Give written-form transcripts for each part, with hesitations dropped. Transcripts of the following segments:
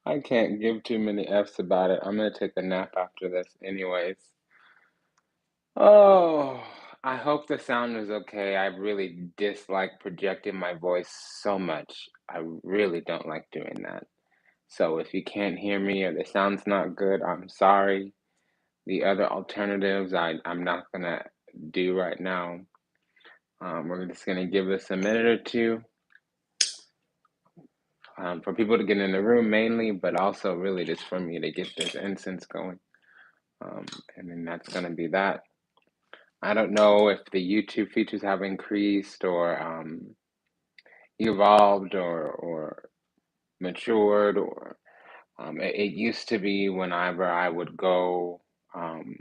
I can't give too many F's about it. I'm gonna take a nap after this anyways. Oh, I hope the sound is okay. I really dislike projecting my voice so much. I really don't like doing that. So if you can't hear me or the sound's not good, I'm sorry. The other alternatives I'm not gonna do right now. We're just gonna give this a minute or two for people to get in the room mainly, but also really just for me to get this incense going. Um, and then that's gonna be that. I don't know if the YouTube features have increased or evolved or matured or it used to be whenever I would go um,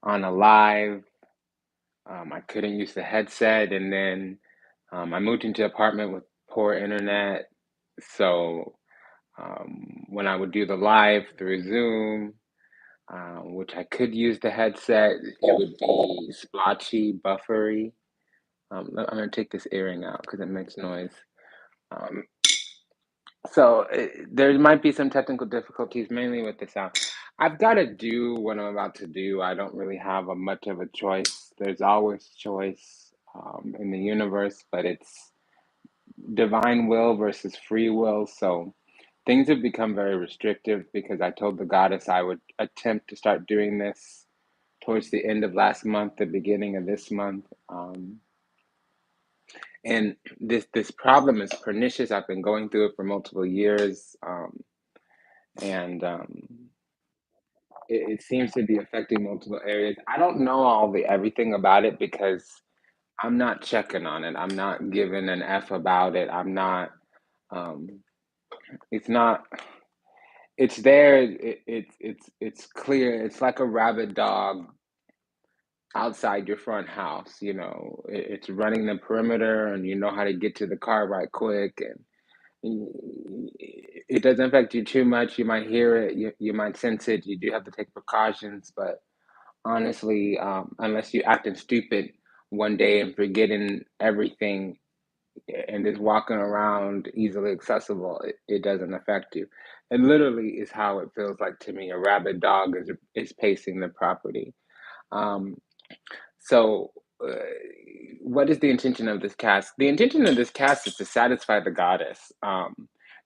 on a live, I couldn't use the headset, and then I moved into an apartment with poor internet, so when I would do the live through Zoom, which I could use the headset, it would be splotchy, buffery. I'm gonna take this earring out because it makes noise. Um, there might be some technical difficulties, mainly with the sound. I've got to do what I'm about to do. I don't really have a much of a choice. There's always choice in the universe, but it's divine will versus free will. So things have become very restrictive because I told the goddess I would attempt to start doing this towards the end of last month, the beginning of this month. And this problem is pernicious. I've been going through it for multiple years, and it seems to be affecting multiple areas. I don't know all the everything about it because I'm not checking on it. I'm not giving an F about it. I'm not. Um, it's not. It's there. It's clear. It's like a rabid dog outside your front house. It's running the perimeter, and you know how to get to the car right quick, and it doesn't affect you too much. You might hear it, you might sense it. You do have to take precautions, but honestly, unless you're acting stupid one day and forgetting everything and just walking around easily accessible, it doesn't affect you. It literally is how it feels like to me. A rabid dog is pacing the property. Um, so, uh, what is the intention of this cast? The intention of this cast is to satisfy the goddess.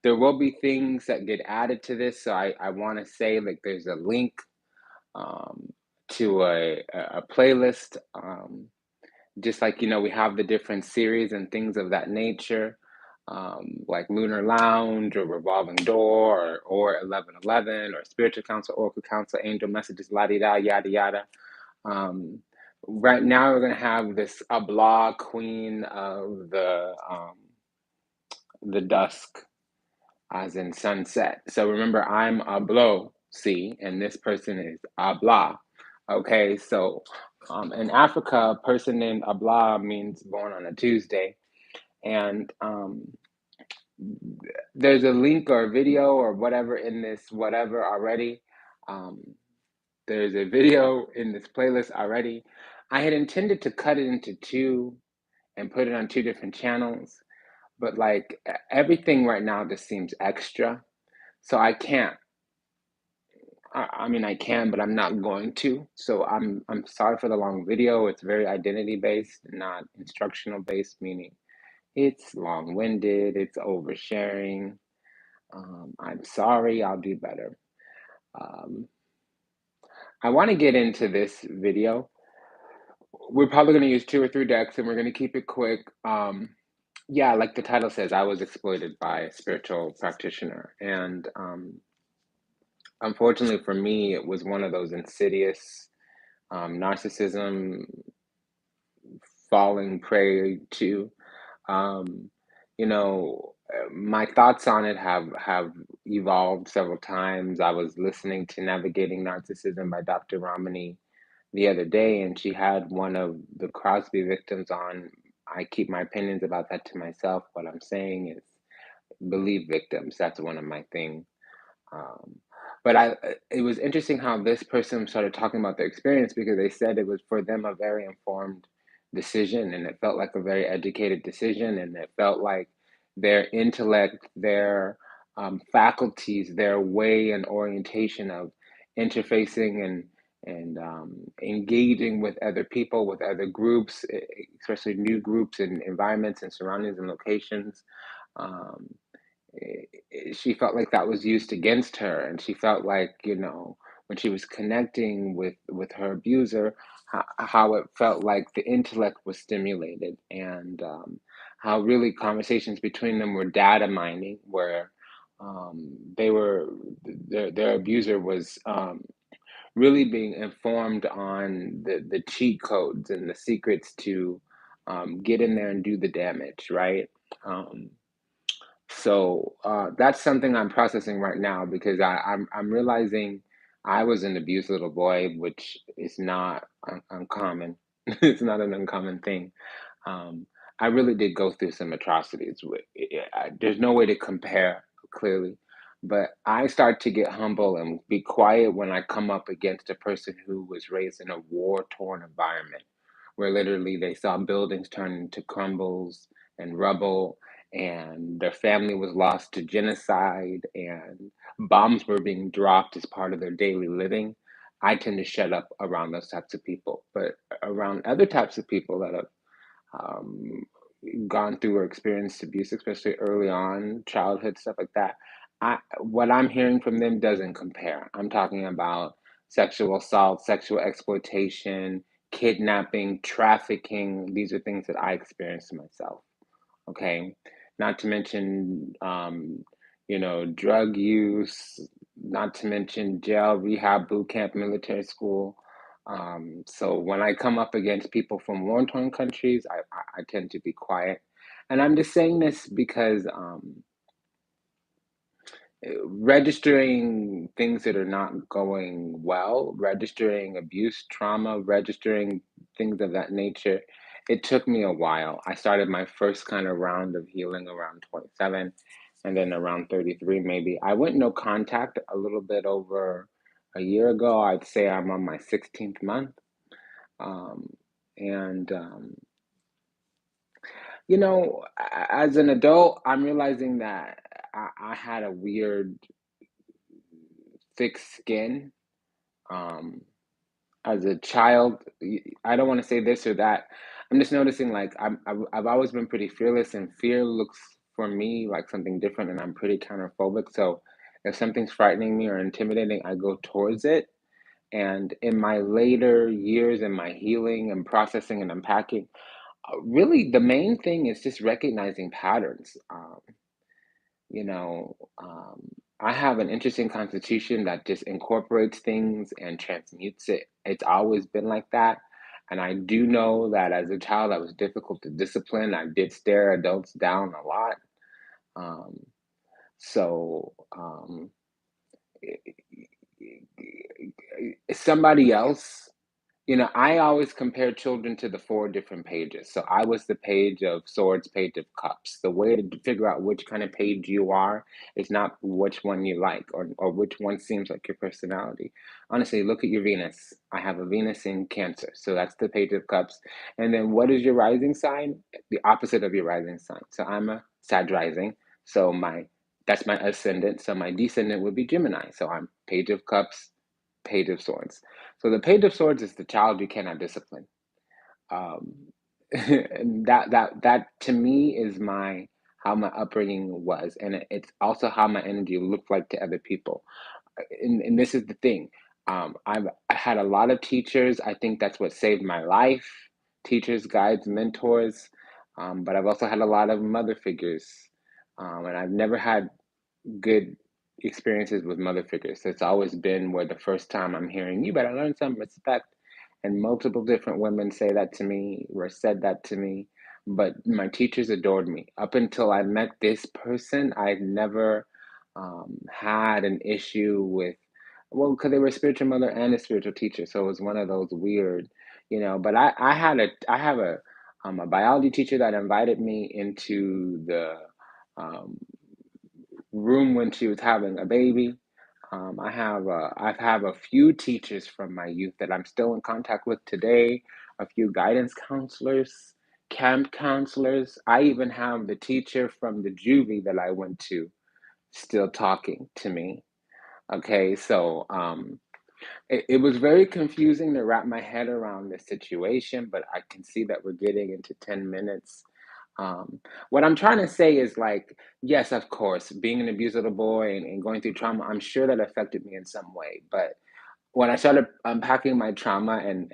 There will be things that get added to this, so I want to say like there's a link um, to a playlist. Just like we have the different series and things of that nature, like Lunar Lounge or Revolving Door or 1111 or Spiritual Council, Oracle Council, Angel Messages, la di da, yada yada. Um, right now, we're gonna have this Abla Queen of the Dusk, as in sunset. So remember, I'm Ablo, see, and this person is Abla. Okay, so in Africa, a person named Abla means born on a Tuesday, and there's a link or a video or whatever in this whatever already. Um, there's a video in this playlist already. I had intended to cut it into two and put it on two different channels, but like everything right now just seems extra. So I can't. I mean, I can, but I'm not going to. So I'm sorry for the long video. It's very identity based, not instructional based, meaning it's long winded, it's oversharing. I'm sorry. I'll do better. Um, I want to get into this video. We're probably going to use two or three decks, and we're going to keep it quick. Yeah, like the title says, I was exploited by a spiritual practitioner, and unfortunately for me, it was one of those insidious narcissism falling prey to. Um, my thoughts on it have evolved several times. I was listening to Navigating Narcissism by Dr. Ramani the other day, and she had one of the Crosby victims on. I keep my opinions about that to myself. What I'm saying is believe victims. That's one of my things. Um, but it was interesting how this person started talking about their experience because they said it was for them a very informed decision, and it felt like a very educated decision, and it felt like their intellect, their faculties, their way and orientation of interfacing and engaging with other people, with other groups, especially new groups and environments and surroundings and locations. Um, she felt like that was used against her, and she felt like, when she was connecting with her abuser, how it felt like the intellect was stimulated, and how really conversations between them were data mining, where they were their abuser was really being informed on the cheat codes and the secrets to get in there and do the damage, right? Um, so that's something I'm processing right now, because I'm realizing I was an abused little boy, which is not uncommon. It's not an uncommon thing. Um, I really did go through some atrocities. There's no way to compare, clearly, but I start to get humble and be quiet when I come up against a person who was raised in a war-torn environment, where literally they saw buildings turn into crumbles and rubble, and their family was lost to genocide, and bombs were being dropped as part of their daily living. I tend to shut up around those types of people, but around other types of people that have um, gone through or experienced abuse, especially early on, childhood, stuff like that, what I'm hearing from them doesn't compare. I'm talking about sexual assault, sexual exploitation, kidnapping, trafficking. These are things that I experienced myself. Okay, not to mention, drug use, not to mention jail, rehab, boot camp, military school. So when I come up against people from war-torn countries, I tend to be quiet. And I'm just saying this because registering things that are not going well, registering abuse, trauma, registering things of that nature, it took me a while. I started my first kind of round of healing around 27, and then around 33, maybe. I went no contact a little bit over a year ago. I'd say I'm on my 16th month. Um, and, as an adult, I'm realizing that I had a weird thick skin. Um, as a child, I don't want to say this or that. I'm just noticing, like, I've always been pretty fearless, and fear looks for me like something different, and I'm pretty counterphobic. So if something's frightening me or intimidating, I go towards it. And in my later years, in my healing and processing and unpacking, really the main thing is just recognizing patterns. You know, um, I have an interesting constitution that just incorporates things and transmutes it. It's always been like that. And I do know that as a child, I was difficult to discipline. I did stare adults down a lot. Um, so, somebody else, I always compare children to the four different pages. So I was the page of swords, page of cups. The way to figure out which kind of page you are is not which one you like, or which one seems like your personality. Honestly, look at your Venus. I have a Venus in Cancer. So that's the page of cups. And then what is your rising sign? The opposite of your rising sign. So I'm a Sag rising. So that's my ascendant. So my descendant would be Gemini. So I'm page of cups, page of swords. So the page of swords is the child you cannot discipline. Um, and that to me is my how my upbringing was, and it's also how my energy looked like to other people. And this is the thing. I had a lot of teachers. I think that's what saved my life. Teachers, guides, mentors. But I've also had a lot of mother figures, and I've never had good experiences with mother figures. It's always been where the first time I'm hearing, you better learn some respect. And multiple different women say that to me or said that to me. But my teachers adored me. Up until I met this person, I'd never had an issue with, well, because they were a spiritual mother and a spiritual teacher. So it was one of those weird, but I have a biology teacher that invited me into the um, room when she was having a baby. I've have a few teachers from my youth that I'm still in contact with today, a few guidance counselors, camp counselors. I even have the teacher from the juvie that I went to. still talking to me. Okay, so it was very confusing to wrap my head around this situation, but I can see that we're getting into 10 minutes. Um, what I'm trying to say is like, yes, of course, being an abused little boy and going through trauma, I'm sure that affected me in some way. But when I started unpacking my trauma and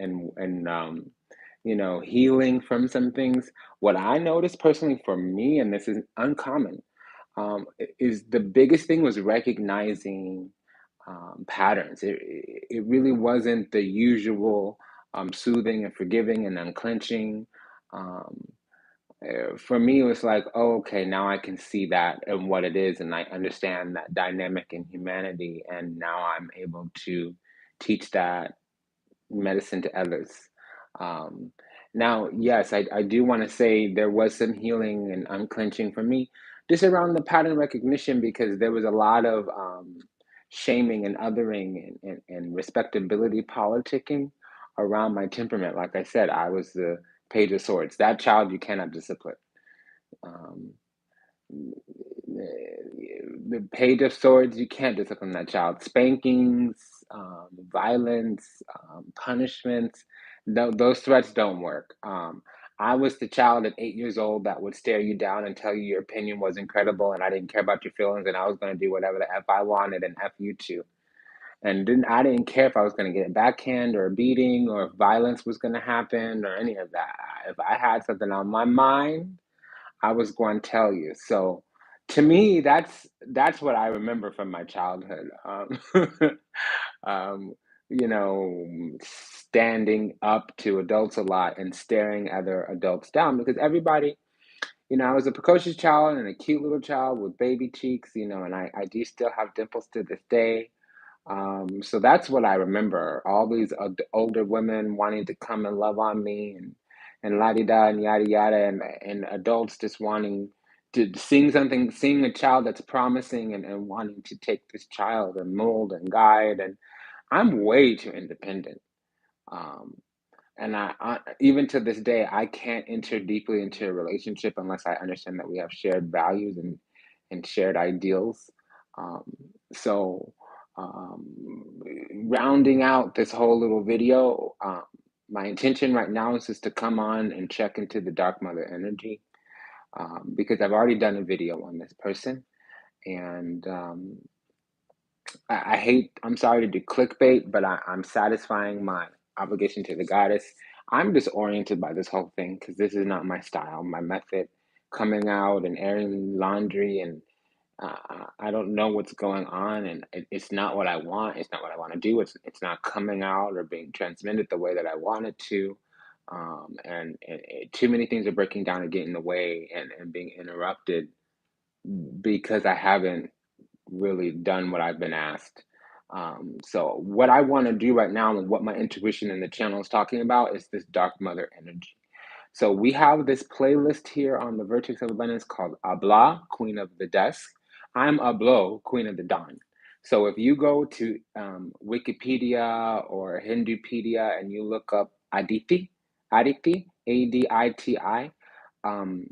healing from some things, what I noticed personally for me, and this is uncommon, is the biggest thing was recognizing patterns. It really wasn't the usual soothing and forgiving and unclenching. Um, for me, it was like, oh, okay, now I can see that and what it is, and I understand that dynamic in humanity, and now I'm able to teach that medicine to others. Um, Now, yes, I do want to say there was some healing and unclenching for me, just around the pattern recognition, because there was a lot of shaming and othering and respectability politicking around my temperament. Like I said, I was the Page of Swords. That child you cannot discipline. Um, the Page of Swords, you can't discipline that child. Spankings, violence, punishments, those threats don't work. I was the child at 8 years old that would stare you down and tell you your opinion was incredible and I didn't care about your feelings and I was going to do whatever the F I wanted and F you too. And I didn't care if I was going to get a backhand or a beating or if violence was going to happen or any of that. If I had something on my mind, I was going to tell you. So to me, that's what I remember from my childhood. Um, Standing up to adults a lot and staring other adults down because everybody, I was a precocious child and a cute little child with baby cheeks, and I do still have dimples to this day. So that's what I remember. All these older women wanting to come and love on me and la di da and yada yada, and adults just wanting to seeing a child that's promising and wanting to take this child and mold and guide. And I'm way too independent. Um, and even to this day, I can't enter deeply into a relationship unless I understand that we have shared values and shared ideals. Um, so, um, Rounding out this whole little video, my intention right now is just to come on and check into the dark mother energy, because I've already done a video on this person. And I'm sorry to do clickbait, but I'm satisfying my obligation to the goddess. I'm disoriented by this whole thing because this is not my style, my method. Coming out and airing laundry, and I don't know what's going on, and it's not what I want. It's not what I want to do. It's not coming out or being transmitted the way that I want it to. Too many things are breaking down and getting in the way and being interrupted because I haven't really done what I've been asked. So what I want to do right now and what my intuition in the channel is talking about is this dark mother energy. So we have this playlist here on the Vertex of Abundance called Abla, Queen of the Dusk. I'm Ablo, Queen of the Dawn. So if you go to Wikipedia or Hindupedia and you look up Aditi, Aditi, um,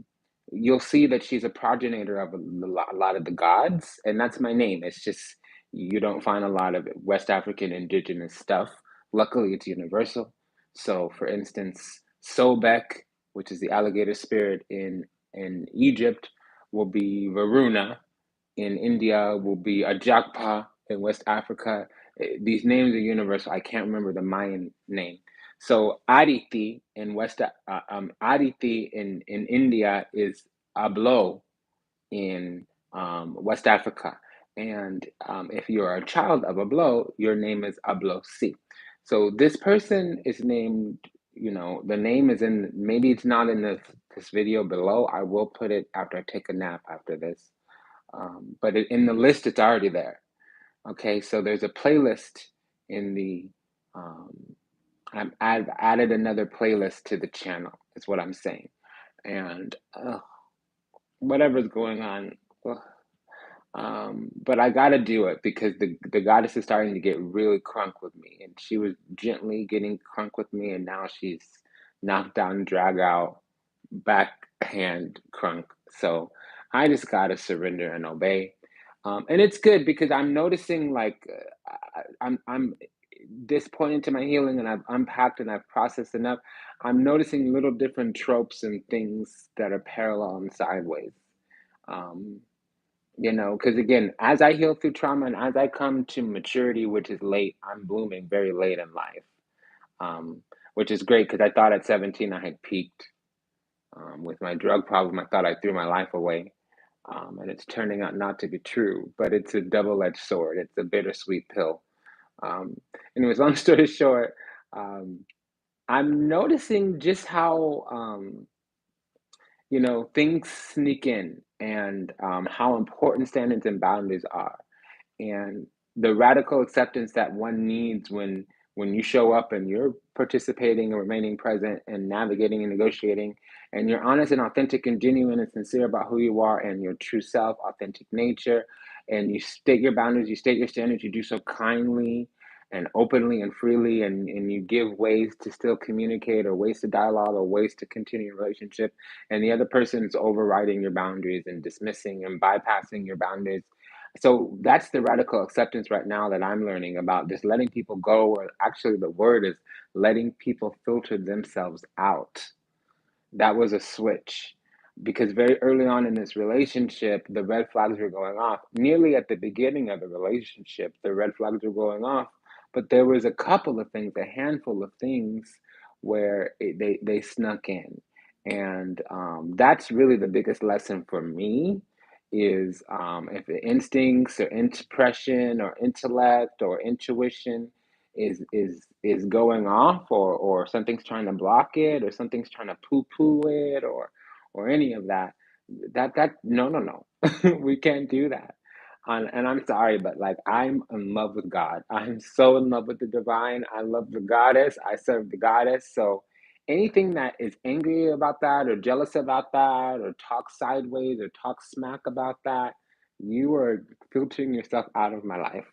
you'll see that she's a progenitor of a lot of the gods, and that's my name. It's just you don't find a lot of West African indigenous stuff. Luckily, it's universal. So, for instance, Sobek, which is the alligator spirit in Egypt, will be Varuna. In India, will be Ajakpa. In West Africa, these names are universal. I can't remember the Mayan name. So Aditi in Aditi in India is Ablo in West Africa. And if you're a child of Ablo, your name is Ablo C. So this person is named, the name is in, maybe it's not in this video below. I will put it after I take a nap after this. But in the list, it's already there. Okay, so there's a playlist in the, um, I've added another playlist to the channel, is what I'm saying. And whatever's going on, but I gotta do it because the goddess is starting to get really crunk with me, and she was gently getting crunk with me, and now she's knocked down, drag out, backhand crunk. So I just gotta surrender and obey. And it's good because I'm noticing like I'm this point into my healing, and I've unpacked and I've processed enough. I'm noticing little different tropes and things that are parallel and sideways. Um, because again, as I heal through trauma and as I come to maturity, which is late, I'm blooming very late in life, um, which is great because I thought at 17 I had peaked. With my drug problem, I thought I threw my life away. And it's turning out not to be true, but it's a double-edged sword. It's a bittersweet pill. Um, Anyways, long story short, um, I'm noticing just how things sneak in, and how important standards and boundaries are, and the radical acceptance that one needs when you show up and you're participating and remaining present and navigating and negotiating, and you're honest and authentic and genuine and sincere about who you are and your true self, authentic nature, and you state your boundaries, you state your standards, you do so kindly and openly and freely, and you give ways to still communicate, or ways to dialogue, or ways to continue a relationship, and the other person's overriding your boundaries and dismissing and bypassing your boundaries. So that's the radical acceptance right now that I'm learning about, just letting people go, or actually the word is letting people filter themselves out. That was a switch, because very early on in this relationship, the red flags were going off. Nearly at the beginning of the relationship, the red flags were going off, but there was a couple of things, a handful of things, where they snuck in, and that's really the biggest lesson for me. Is if the instincts or impression or intellect or intuition is going off, or something's trying to block it, or something's trying to poo-poo it, or any of that, that no, no, no. We can't do that. And I'm sorry, but like, I'm in love with God. I'm so in love with the divine. I love the goddess. I serve the goddess. So anything that is angry about that, or jealous about that, or talk sideways, or talk smack about that, you are filtering yourself out of my life.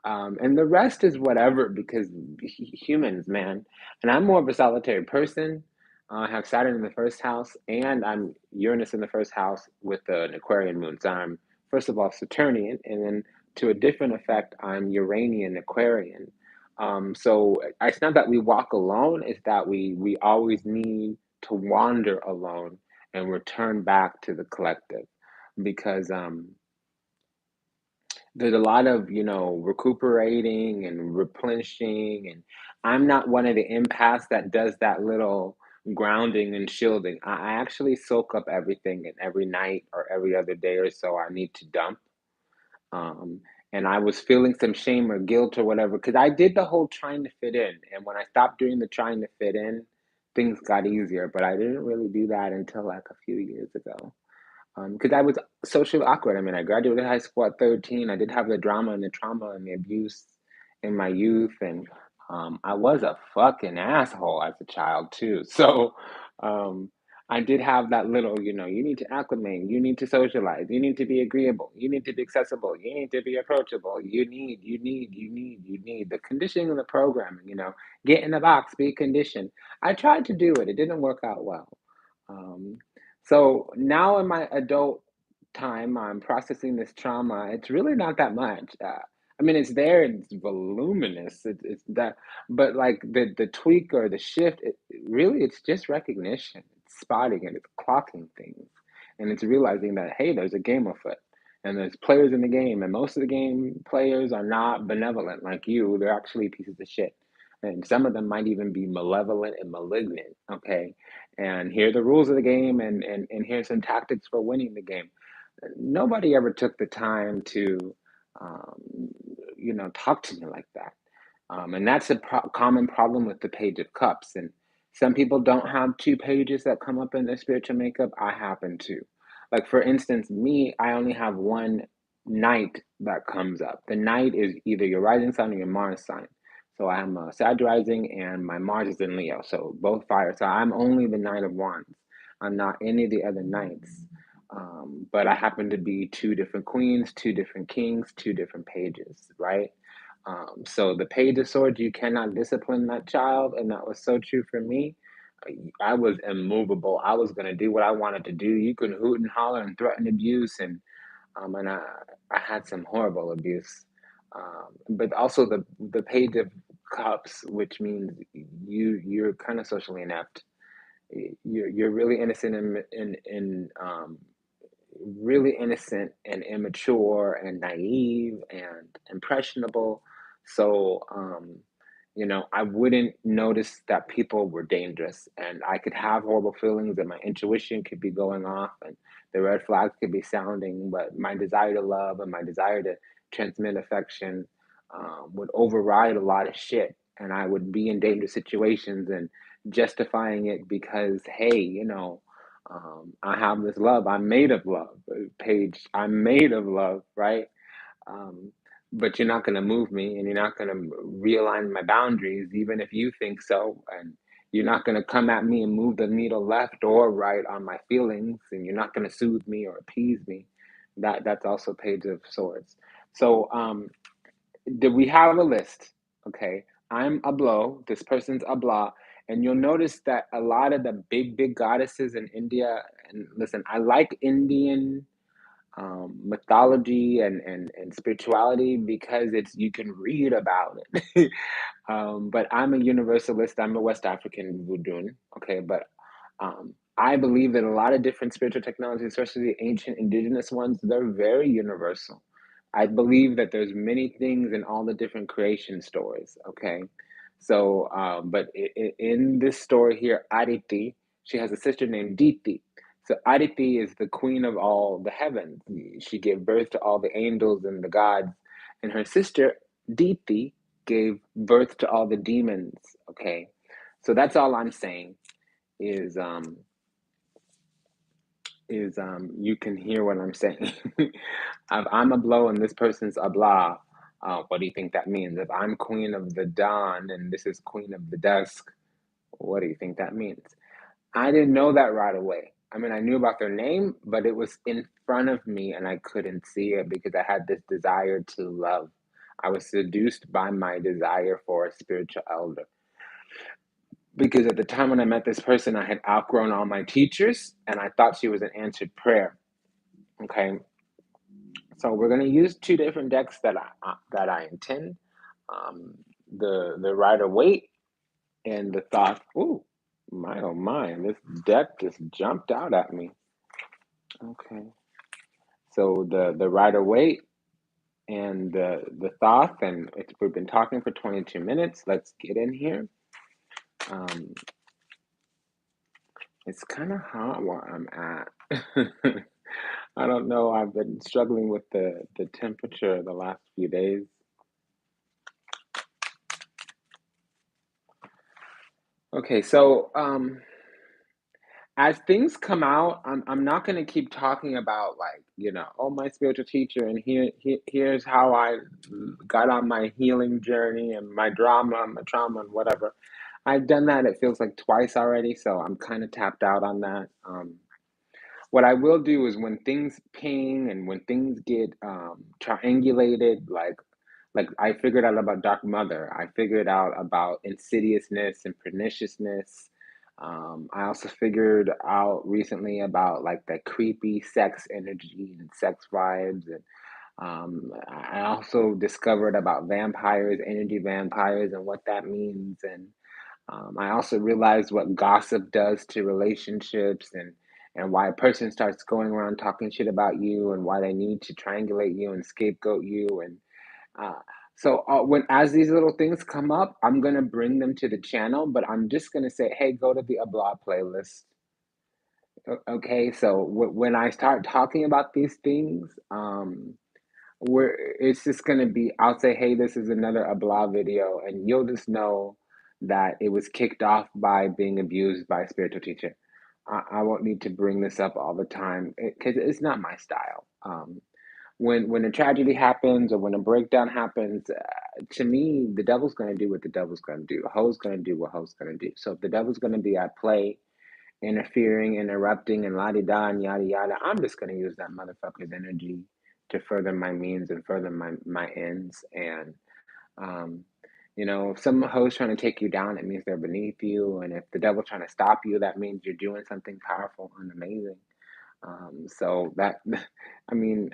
And the rest is whatever, because humans, man. And I'm more of a solitary person. I have Saturn in the first house, and I'm Uranus in the first house with an Aquarian moon. So I'm, first of all, Saturnian, and then to a different effect, I'm Uranian Aquarian. So it's not that we walk alone, it's that we always need to wander alone and return back to the collective, because there's a lot of recuperating and replenishing, and I'm not one of the empaths that does that little grounding and shielding. I actually soak up everything, and every night or every other day or so I need to dump. um, and I was feeling some shame or guilt or whatever, because I did the whole trying to fit in, and when I stopped doing the trying to fit in, things got easier, but I didn't really do that until like a few years ago, because I was socially awkward. I mean, I graduated high school at 13. I did have the drama and the trauma and the abuse in my youth, and I was a fucking asshole as a child too. So um, I did have that little, you need to acclimate, you need to socialize, you need to be agreeable, you need to be accessible, you need to be approachable, you need the conditioning and the programming. Get in the box, be conditioned. I tried to do it. It didn't work out well. Um, so now in my adult time, I'm processing this trauma. It's really not that much. I mean, it's there. It's voluminous. It's that, but like the tweak or the shift, really, it's just recognition. It's spotting and it's clocking things, and it's realizing that, hey, there's a game afoot, and there's players in the game, and most of the game players are not benevolent like you. They're actually pieces of shit, and some of them might even be malevolent and malignant. Okay, and here are the rules of the game, and here's some tactics for winning the game. Nobody ever took the time to um, talk to me like that. And that's a common problem with the Page of Cups. And some people don't have two pages that come up in their spiritual makeup. I happen to. Like, for instance, me, I only have one night that comes up. The night is either your rising sign or your Mars sign. So I'm a Sag rising, and my Mars is in Leo. So both fire. So I'm only the Knight of Wands. I'm not any of the other knights. But I happen to be two different queens, two different kings, two different pages, right? So the Page of Swords, you cannot discipline that child, and that was so true for me. I was immovable. I was gonna do what I wanted to do. You can hoot and holler and threaten abuse, and and I had some horrible abuse. But also the Page of Cups, which means you're kind of socially inept. You're really innocent and really innocent and immature and naive and impressionable. So, I wouldn't notice that people were dangerous, and I could have horrible feelings, and my intuition could be going off, and the red flags could be sounding, but my desire to love and my desire to transmit affection would override a lot of shit. And I would be in dangerous situations and justifying it because, hey, I have this love. I'm made of love. Paige, I'm made of love, right? Um, but you're not going to move me and you're not going to realign my boundaries, even if you think so. And you're not going to come at me and move the needle left or right on my feelings. And you're not going to soothe me or appease me. That's also Page of Swords. So, did we have a list? Okay, I'm Ablo, this person's Abla, and you'll notice that a lot of the big goddesses in India, and listen, I like Indian mythology and spirituality because it's you can read about it. But I'm a universalist. I'm a West African voodoo. Okay, but I believe that a lot of different spiritual technologies, especially the ancient indigenous ones, they're very universal. I believe that there's many things in all the different creation stories. Okay, so but in this story here, Aditi, she has a sister named Diti. So Aditi is the queen of all the heavens. She gave birth to all the angels and the gods, and her sister Diti gave birth to all the demons. Okay, so that's all I'm saying is you can hear what I'm saying. If I'm a blow and this person's a blah, what do you think that means? If I'm queen of the dawn and this is queen of the dusk, what do you think that means? I didn't know that right away. I mean, I knew about their name, but it was in front of me and I couldn't see it because I had this desire to love. I was seduced by my desire for a spiritual elder. Because at the time when I met this person, I had outgrown all my teachers and I thought she was an answered prayer. Okay. So we're going to use two different decks that I intend. Um, the Rider Waite and the Thought. Ooh, my oh my! This deck just jumped out at me. Okay, so the Rider Waite and the Thoth, and we've been talking for 22 minutes. Let's get in here. Um, it's kind of hot where I'm at. I don't know. I've been struggling with the temperature the last few days. Okay, so as things come out, I'm not going to keep talking about like, oh, my spiritual teacher and here's how I got on my healing journey and my drama, my trauma and whatever. I've done that, it feels like twice already, so I'm kind of tapped out on that. What I will do is when things ping and when things get triangulated, like I figured out about Dark Mother, I figured out about insidiousness and perniciousness. I also figured out recently about like that creepy sex energy and sex vibes, and I also discovered about vampires, energy vampires, and what that means. And I also realized what gossip does to relationships and why a person starts going around talking shit about you and why they need to triangulate you and scapegoat you. And uh, when as these little things come up, I'm gonna bring them to the channel, but I'm just gonna say, hey, go to the Abla playlist. Okay, so when I start talking about these things, where it's just gonna be, I'll say, hey, this is another Abla video, and you'll just know that it was kicked off by being abused by a spiritual teacher. I won't need to bring this up all the time because it's not my style. When a tragedy happens or when a breakdown happens, to me, the devil's gonna do what the devil's gonna do. Ho's gonna do what ho's gonna do. So if the devil's gonna be at play, interfering, interrupting, and la di da and yada yada, I'm just gonna use that motherfucker's energy to further my means and further my ends. And um, if some host trying to take you down, it means they're beneath you. And if the devil's trying to stop you, that means you're doing something powerful and amazing. So that, I mean,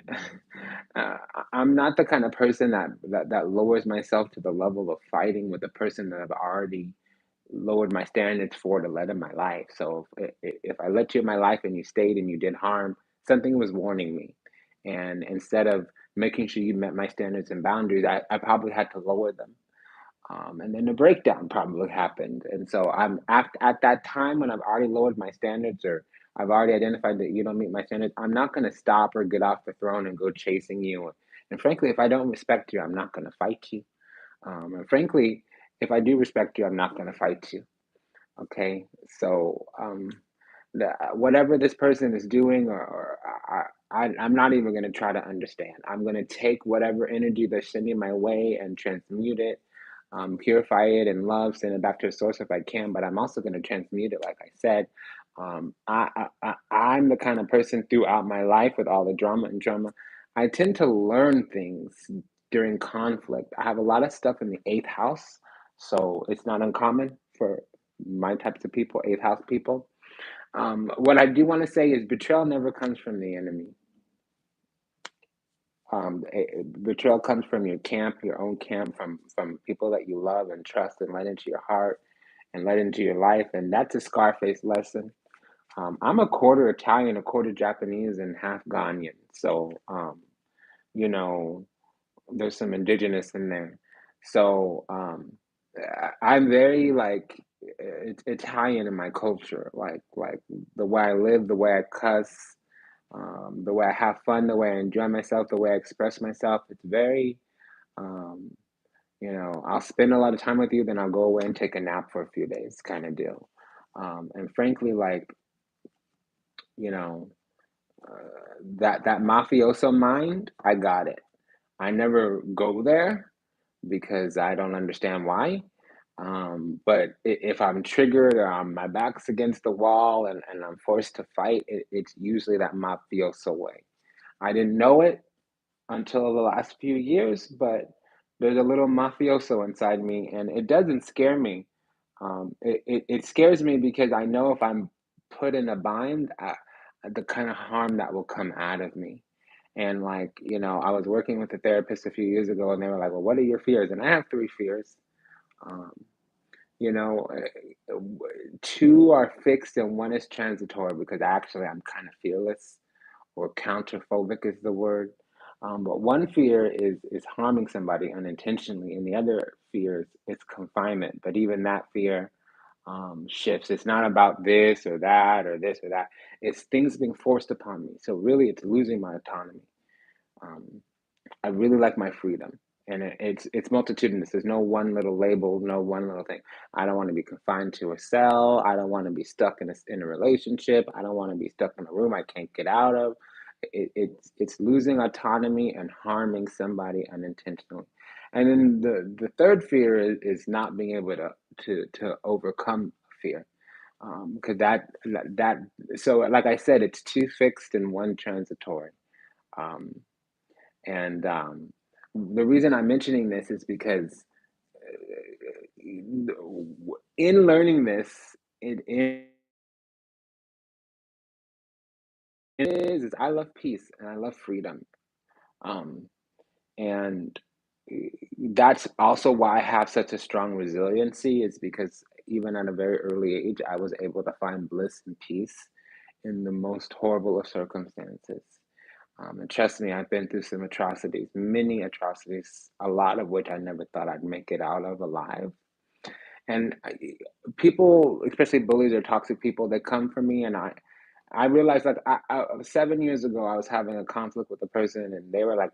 I'm not the kind of person that lowers myself to the level of fighting with a person that I've already lowered my standards for to let in my life. So if I let you in my life and you stayed and you did harm, something was warning me. And instead of making sure you met my standards and boundaries, I probably had to lower them. And then the breakdown probably happened. And so I'm at that time when I've already lowered my standards or I've already identified that you don't meet my standards, I'm not going to stop or get off the throne and go chasing you. And frankly, if I don't respect you, I'm not going to fight you. And frankly, if I do respect you, I'm not going to fight you. Okay. So, whatever this person is doing, or I'm not even going to try to understand. I'm going to take whatever energy they're sending my way and transmute it, purify it in love, send it back to the source if I can. But I'm also going to transmute it, like I said. I'm the kind of person throughout my life with all the drama and drama. I tend to learn things during conflict. I have a lot of stuff in the eighth house, so it's not uncommon for my types of people, eighth house people. What I do want to say is betrayal never comes from the enemy. Betrayal comes from your camp, your own camp, from people that you love and trust and let into your heart and let into your life, and that's a Scarface lesson. I'm a quarter Italian, a quarter Japanese, and half Ghanaian, so you know, there's some indigenous in there. So I'm very like Italian in my culture, like the way I live, the way I cuss, the way I have fun, the way I enjoy myself, the way I express myself. It's very, um, I'll spend a lot of time with you, then I'll go away and take a nap for a few days, kind of deal. And frankly, like you know, that mafioso mind, I got it. I never go there because I don't understand why. But if I'm triggered or my back's against the wall and I'm forced to fight, it's usually that mafioso way. I didn't know it until the last few years, but there's a little mafioso inside me, and it doesn't scare me. It scares me because I know if I'm put in a bind, the kind of harm that will come out of me. And like, I was working with a therapist a few years ago, and they were like, "Well, what are your fears?" And I have three fears. Um, you know, two are fixed and one is transitory because actually I'm kind of fearless or counterphobic is the word. But one fear is harming somebody unintentionally, and the other fear is confinement. But even that fear shifts. It's not about this or that or this or that. It's things being forced upon me. So really, it's losing my autonomy. Um, I really like my freedom, and it's multitudinous. There's no one little label, no one little thing. I don't want to be confined to a cell. I don't want to be stuck in a relationship. I don't want to be stuck in a room I can't get out of. It's losing autonomy and harming somebody unintentionally. And then the third fear is not being able to overcome fear. Because that so like I said, it's two fixed and one transitory. Um, and the reason I'm mentioning this is because in learning this, it is I love peace and I love freedom. Um, and that's also why I have such a strong resiliency, is because even at a very early age, I was able to find bliss and peace in the most horrible of circumstances. And trust me, I've been through some atrocities, many atrocities, a lot of which I never thought I'd make it out of alive. And people, especially bullies or toxic people, they come for me, and I realized like 7 years ago, I was having a conflict with a person, and they were like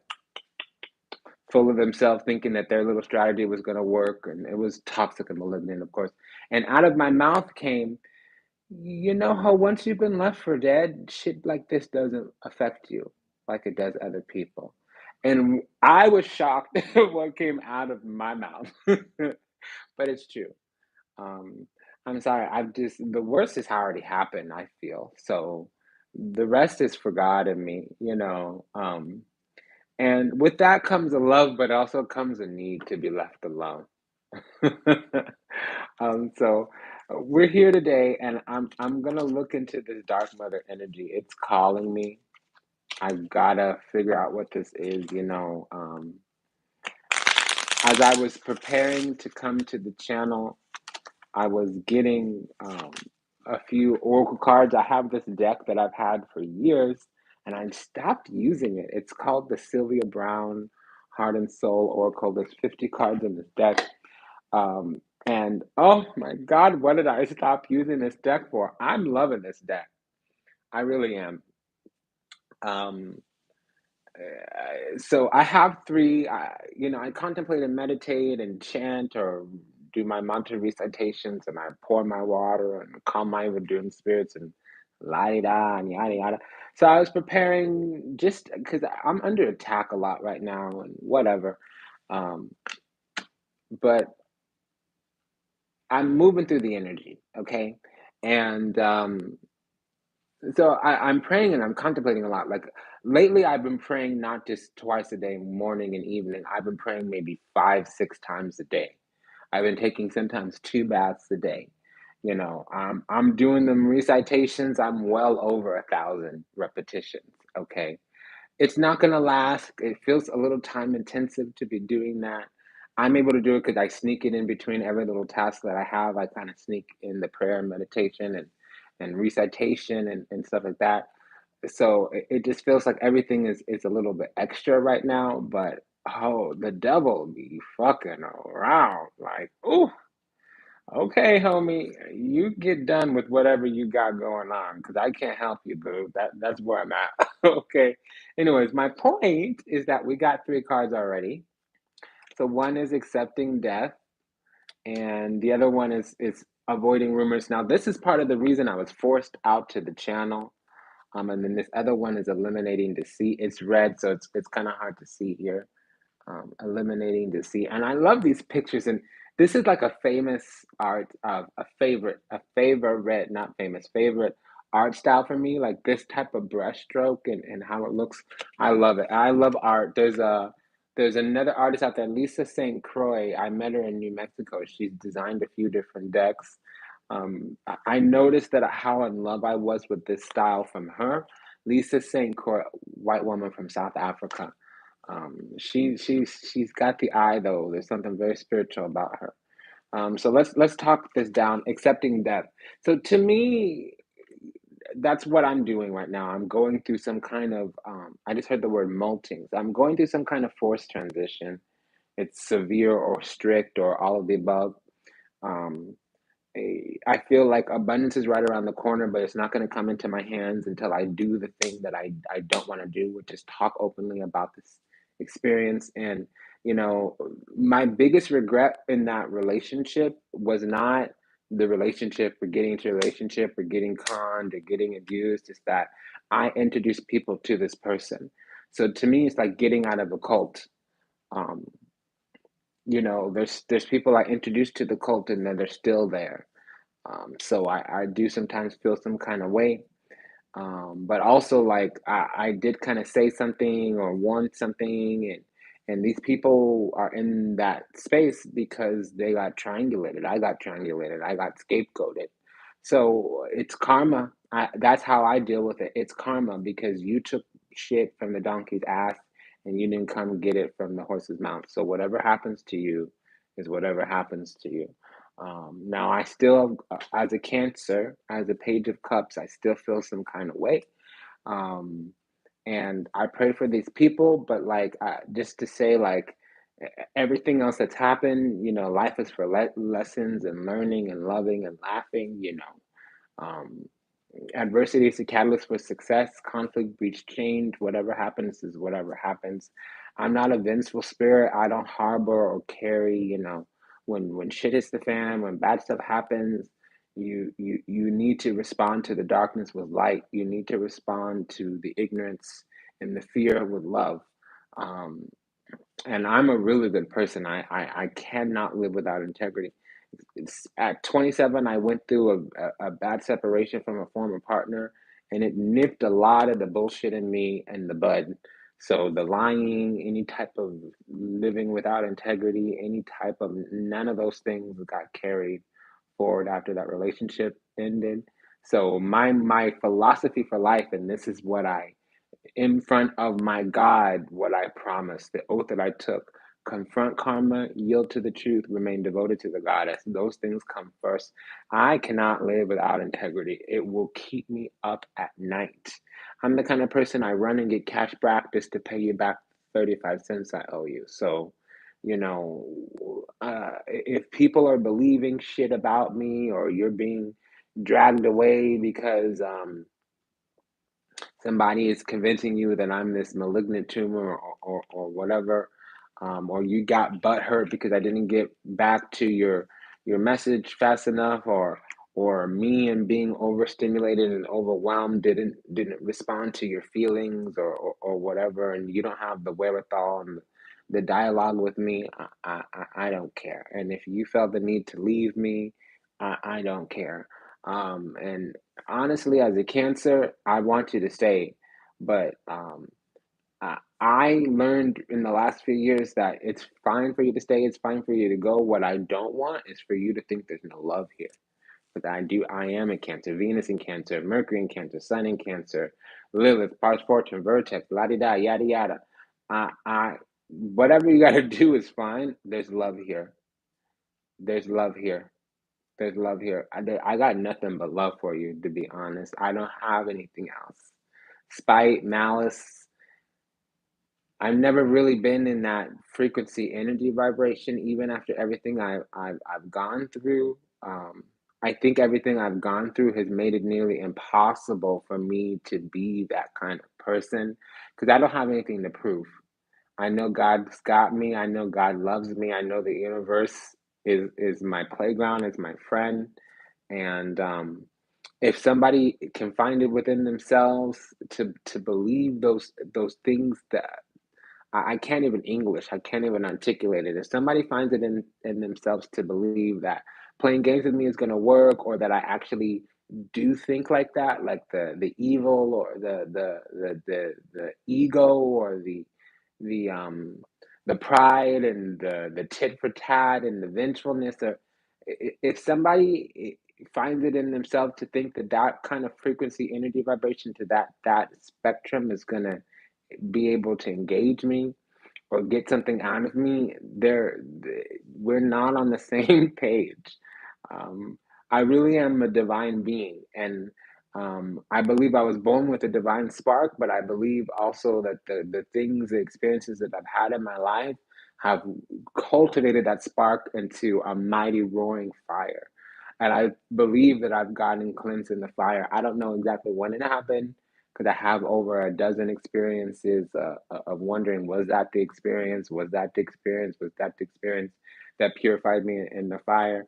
full of themselves, thinking that their little strategy was going to work, and it was toxic and malignant, of course. And out of my mouth came, you know how once you've been left for dead, shit like this doesn't affect you like it does other people. And I was shocked at what came out of my mouth. But it's true. Um, I'm sorry, the worst has already happened, I feel. So the rest is for God and me. And with that comes a love, but also comes a need to be left alone. So We're here today, and I'm gonna look into this dark mother energy. It's calling me. I gotta figure out what this is. As I was preparing to come to the channel, I was getting a few oracle cards. I have this deck that I've had for years, and I stopped using it. It's called the Sylvia Brown Heart and Soul Oracle. There's 50 cards in this deck. And oh my God, what did I stop using this deck for? I'm loving this deck. I really am. Um, so I have three. I contemplate and meditate and chant or do my mantra recitations, and I pour my water and calm my doing spirits and la di da and yada yada. So I was preparing just because I'm under attack a lot right now and whatever. Um, but I'm moving through the energy, okay? And so I'm praying and I'm contemplating a lot. Like lately, I've been praying not just twice a day, morning and evening. I've been praying maybe five, six times a day. I've been taking sometimes two baths a day. I'm doing them recitations. I'm well over 1,000 repetitions. Okay, it's not going to last. It feels a little time intensive to be doing that. I'm able to do it because I sneak it in between every little task that I have. I kind of sneak in the prayer and meditation and recitation and stuff like that. So it just feels like everything is a little bit extra right now. But oh, the devil be fucking around. Like, ooh, okay, homie, you get done with whatever you got going on because I can't help you, boo. That's where I'm at. Okay. Anyways, my point is that we got three cards already. So one is accepting death, and the other one is avoiding rumors. Now, this is part of the reason I was forced out to the channel. And then this other one is eliminating deceit. It's red, so it's kind of hard to see here. Eliminating deceit. And I love these pictures. And this is like a famous art, a favorite, not famous, favorite art style for me. Like this type of brushstroke and how it looks. I love it. I love art. There's another artist out there, Lisa St. Croix. I met her in New Mexico. She's designed a few different decks. I noticed that how in love I was with this style from her. Lisa St. Croix, white woman from South Africa. She's got the eye though. There's something very spiritual about her. So let's talk this down. Accepting death. So to me, that's what I'm doing right now. I'm going through some kind of. I just heard the word molting. So I'm going through some kind of forced transition. It's severe or strict or all of the above. Um, I feel like abundance is right around the corner, but it's not going to come into my hands until I do the thing that I don't want to do, which is talk openly about this experience. And, you know, my biggest regret in that relationship was not the relationship or getting into a relationship or getting conned or getting abused. It's that I introduced people to this person. So to me, it's like getting out of a cult. Um, there's people I introduced to the cult and then they're still there. So I do sometimes feel some kind of way. But also like I did kind of say something or want something and these people are in that space because they got triangulated. I got triangulated. I got scapegoated. So it's karma. That's how I deal with it. It's karma because you took shit from the donkey's ass and you didn't come get it from the horse's mouth. So whatever happens to you is whatever happens to you. Now, I still, as a Cancer, as a Page of Cups, I still feel some kind of way. Um, and I pray for these people, but like, just to say, like, everything else that's happened, life is for lessons and learning and loving and laughing. Um, Adversity is a catalyst for success. Conflict breeds change. Whatever happens is whatever happens. I'm not a vengeful spirit. I don't harbor or carry, when shit hits the fan, when bad stuff happens, you need to respond to the darkness with light. You need to respond to the ignorance and the fear with love. Um, and I'm a really good person. I cannot live without integrity. At 27, I went through a bad separation from a former partner, and it nipped a lot of the bullshit in me in the bud. So the lying, any type of living without integrity, any type of none of those things got carried forward after that relationship ended. So my philosophy for life, and this is what I in front of my God what I promised, the oath that I took. Confront karma, yield to the truth, remain devoted to the goddess. Those things come first. I cannot live without integrity. It will keep me up at night. I'm the kind of person I run and get cash back just to pay you back 35 cents I owe you. So, if people are believing shit about me or you're being dragged away because somebody is convincing you that I'm this malignant tumor or whatever, or you got butt hurt because I didn't get back to your message fast enough, or me and being overstimulated and overwhelmed didn't respond to your feelings or whatever, and you don't have the wherewithal and the dialogue with me, I don't care. And if you felt the need to leave me, I don't care. And honestly, as a Cancer, I want you to stay, but I learned in the last few years that it's fine for you to stay, it's fine for you to go. What I don't want is for you to think there's no love here. But I am a Cancer, Venus in Cancer, Mercury in Cancer, Sun in Cancer, Lilith, Pars Fortune, Vertex, la di da, yada yada. Whatever you got to do is fine. There's love here. There's love here. There's love here. I got nothing but love for you, to be honest. I don't have anything else. Spite, malice. I've never really been in that frequency energy vibration, even after everything I've gone through. I think everything I've gone through has made it nearly impossible for me to be that kind of person because I don't have anything to prove. I know God's got me. I know God loves me. I know the universe is my playground, is my friend. And if somebody can find it within themselves to believe those things that I can't even English, I can't even articulate it. If somebody finds it in themselves to believe that playing games with me is going to work, or that I actually do think like that, like the evil or the ego or the pride and the tit for tat and the vengefulness, or if somebody finds it in themselves to think that that kind of frequency, energy, vibration to that spectrum is gonna be able to engage me or get something out of me, we're not on the same page. Um, I really am a divine being, and I believe I was born with a divine spark, but I believe also that the things, the experiences that I've had in my life have cultivated that spark into a mighty roaring fire. And I believe that I've gotten cleansed in the fire. I don't know exactly when it happened because I have over a dozen experiences of wondering, was that the experience? Was that the experience? Was that the experience that purified me in the fire?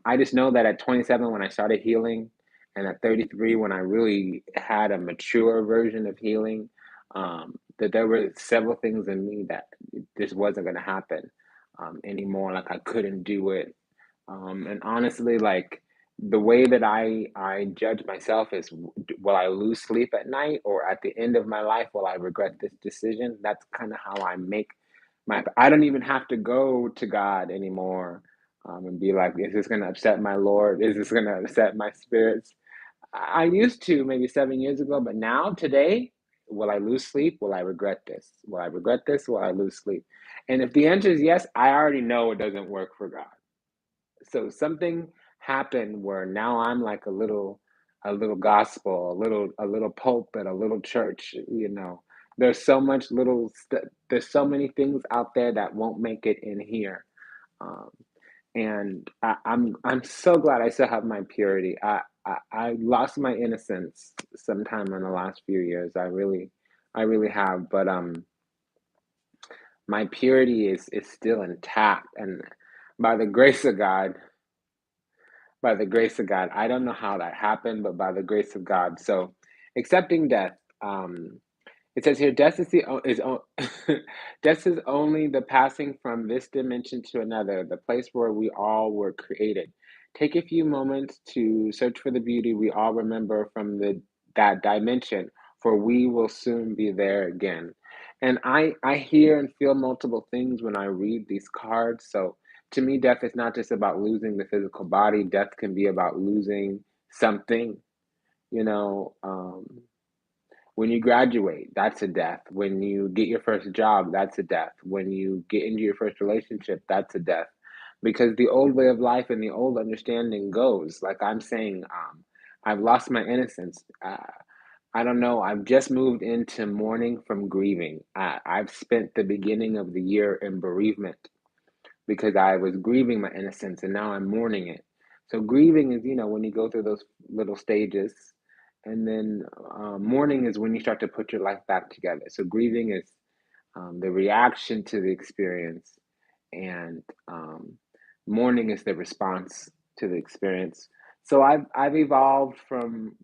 I just know that at 27, when I started healing, and at 33, when I really had a mature version of healing, that there were several things in me that this wasn't going to happen anymore. Like I couldn't do it, and honestly, like the way that I judge myself is, will I lose sleep at night, or at the end of my life will I regret this decision? That's kind of how I make my. I don't even have to go to God anymore, and be like, is this going to upset my Lord? Is this going to upset my spirits? I used to maybe 7 years ago, but now today, will I lose sleep? Will I regret this? Will I regret this? Will I lose sleep? And if the answer is yes, I already know it doesn't work for God. So something happened where now I'm like a little gospel, a little pulpit, a little church, There's so much there's so many things out there that won't make it in here. Um, and I'm so glad I still have my purity. I lost my innocence sometime in the last few years. I really have, but my purity is still intact, and by the grace of God, by the grace of God. I don't know how that happened, but by the grace of God. So, accepting death. It says here, death death is only the passing from this dimension to another, the place where we all were created. Take a few moments to search for the beauty we all remember from that dimension, for we will soon be there again. And I hear and feel multiple things when I read these cards. So To me, death is not just about losing the physical body. Death can be about losing something, you know. When you graduate, that's a death. When you get your first job, that's a death. When you get into your first relationship, that's a death. Because the old way of life and the old understanding goes, like I'm saying, I've lost my innocence. I don't know. I've just moved into mourning from grieving. I've spent the beginning of the year in bereavement because I was grieving my innocence and now I'm mourning it. So grieving is, when you go through those little stages, and then mourning is when you start to put your life back together. So grieving is the reaction to the experience, and mourning is the response to the experience. So I've evolved from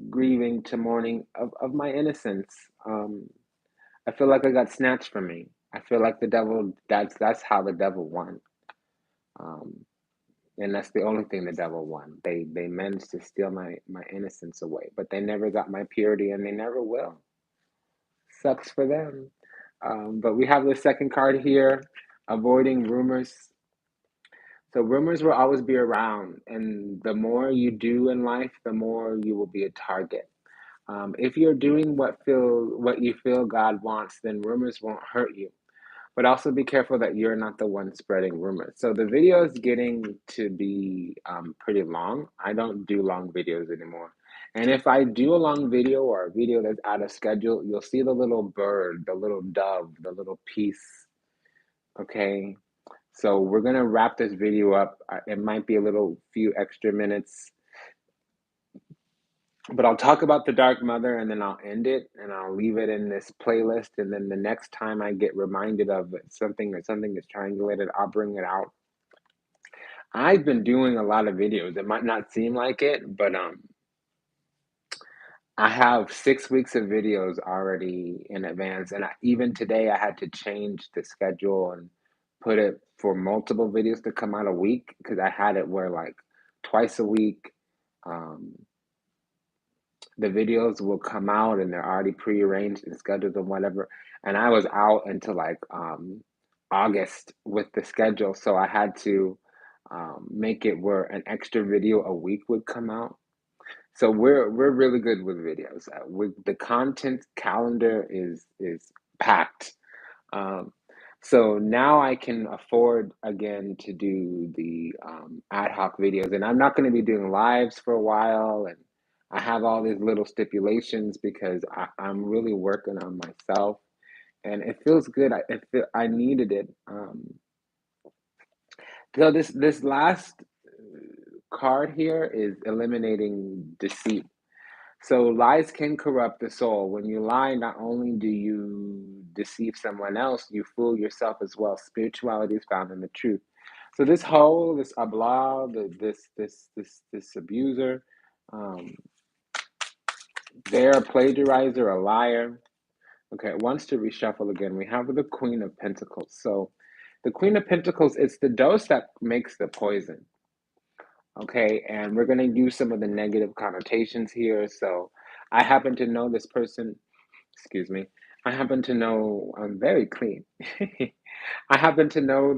grieving to mourning of my innocence. I feel like I got snatched from me. I feel like the devil. That's how the devil won. Um, and that's the only thing the devil won. They managed to steal my innocence away, but they never got my purity, and they never will. Sucks for them. But we have the second card here, avoiding rumors. So rumors will always be around, and the more you do in life, the more you will be a target. If you're doing what you feel God wants, then rumors won't hurt you. But also be careful that you're not the one spreading rumors. So the video is getting to be pretty long. I don't do long videos anymore. And if I do a long video or a video that's out of schedule, you'll see the little bird, the little dove, the little piece. Okay. So we're gonna wrap this video up. It might be a little few extra minutes, but I'll talk about the Dark Mother and then I'll end it and I'll leave it in this playlist. And then the next time I get reminded of something or something is triangulated, I'll bring it out. I've been doing a lot of videos. It might not seem like it, but I have 6 weeks of videos already in advance. And even today, I had to change the schedule and put it for multiple videos to come out a week because I had it where like twice a week. Um, the videos will come out and they're already prearranged and scheduled and whatever. And I was out until like August with the schedule, so I had to make it where an extra video a week would come out. So we're really good with videos. With the content calendar is packed. Um, so now I can afford again to do the ad hoc videos, and I'm not going to be doing lives for a while. And I have all these little stipulations because I'm really working on myself, and it feels good. I needed it. So this last card here is eliminating deceit. So lies can corrupt the soul. When you lie, not only do you deceive someone else, you fool yourself as well. Spirituality is found in the truth. So this whole, this Abla, this abuser, um, they're a plagiarizer, a liar. Okay, it wants to reshuffle again. We have the Queen of Pentacles. So the Queen of Pentacles, it's the dose that makes the poison. Okay, and we're going to use some of the negative connotations here. So I happen to know this person, excuse me, I happen to know, I'm very clean. I happen to know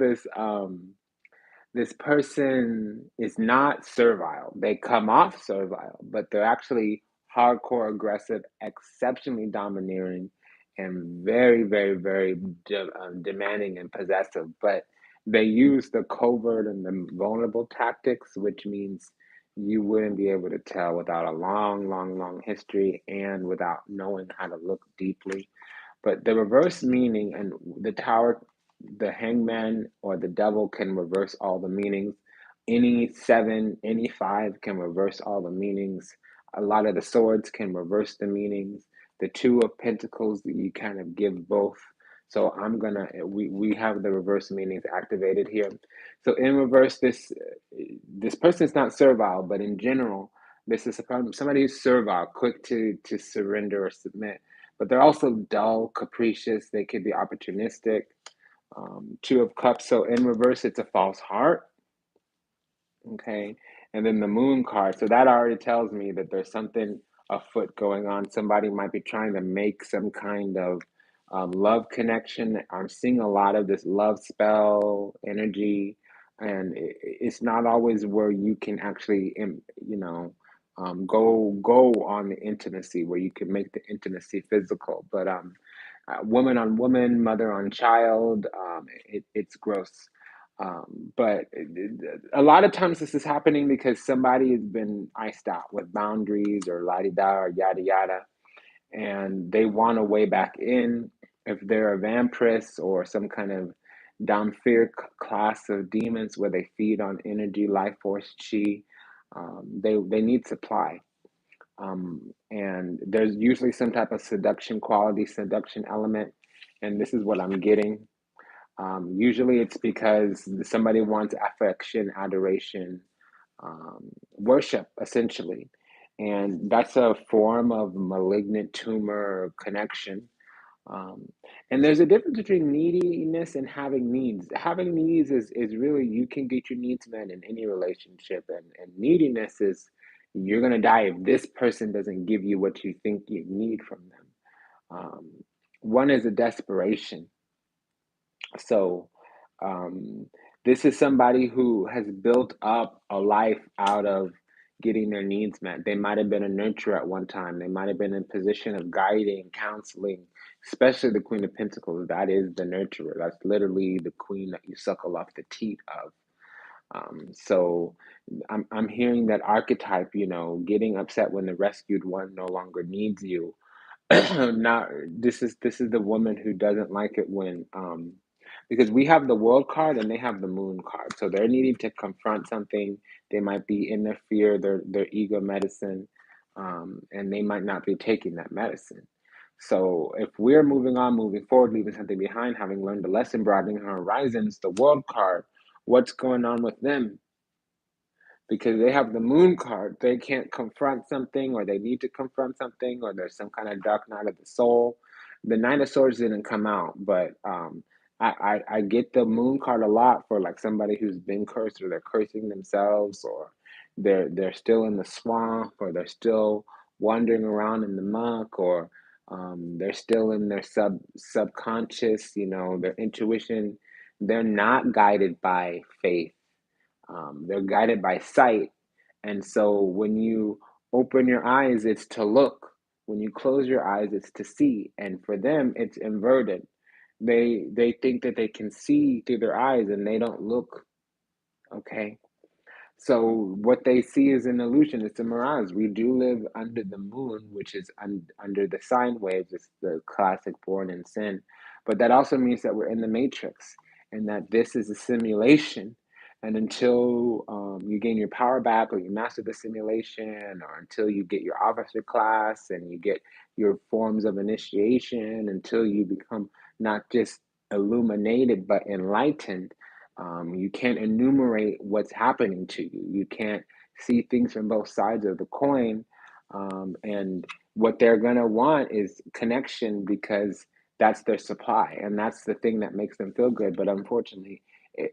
this person is not servile. They come off servile, but they're actually hardcore aggressive, exceptionally domineering, and very, very, very demanding and possessive. But they use the covert and the vulnerable tactics, which means you wouldn't be able to tell without a long, long, long history and without knowing how to look deeply. But the reverse meaning and the tower, the hangman or the devil can reverse all the meanings. Any seven, any five can reverse all the meanings. A lot of the swords can reverse the meanings. The two of pentacles, you kind of give both. So we have the reverse meanings activated here. So in reverse, this person is not servile, but in general, this is somebody who's servile, quick to surrender or submit, but they're also dull, capricious. They could be opportunistic. Two of Cups. So in reverse, it's a false heart. Okay. And then the Moon card. So that already tells me that there's something afoot going on. Somebody might be trying to make some kind of love connection. I'm seeing a lot of this love spell energy. and it's not always where you can actually, go on the intimacy where you can make the intimacy physical. But woman on woman, mother on child, it's gross. But a lot of times this is happening because somebody has been iced out with boundaries or la di da or yada yada, and they want a way back in. If they're a vampiress or some kind of Damphir class of demons where they feed on energy, life force, chi, they need supply. And there's usually some type of seduction quality, seduction element, and this is what I'm getting. Usually it's because somebody wants affection, adoration, worship, essentially. And that's a form of malignant tumor connection. Um, and there's a difference between neediness and having needs. Having needs is really you can get your needs met in any relationship, and neediness is you're gonna die if this person doesn't give you what you think you need from them. Um, One is a desperation. So, um, this is somebody who has built up a life out of getting their needs met. They might have been a nurturer at one time. They might have been in a position of guiding, counseling, especially the Queen of Pentacles. That is the nurturer. That's literally the queen that you suckle off the teat of. So I'm hearing that archetype, getting upset when the rescued one no longer needs you. Now this is the woman who doesn't like it when because we have the world card and they have the moon card, so they're needing to confront something. They might be in their fear, their ego medicine, and they might not be taking that medicine. So if we're moving on, moving forward, leaving something behind, having learned a lesson, broadening our horizons, the world card, what's going on with them? Because they have the moon card. They can't confront something, or they need to confront something, or there's some kind of dark night of the soul. The Nine of Swords didn't come out, but I get the moon card a lot for like somebody who's been cursed, or they're cursing themselves, or they're still in the swamp, or they're still wandering around in the muck, or they're still in their subconscious, their intuition. They're not guided by faith, they're guided by sight. And so when you open your eyes, it's to look. When you close your eyes, it's to see. And for them, it's inverted. They think that they can see through their eyes and they don't look. Okay. So what they see is an illusion. It's a mirage. We do live under the moon, which is under the sine waves. It's the classic born in sin. But that also means that we're in the matrix and that this is a simulation. And until you gain your power back, or you master the simulation, or until you get your officer class and you get your forms of initiation, until you become not just illuminated but enlightened, you can't enumerate what's happening to you. You can't see things from both sides of the coin. And what they're going to want is connection, because that's their supply. And that's the thing that makes them feel good. But unfortunately,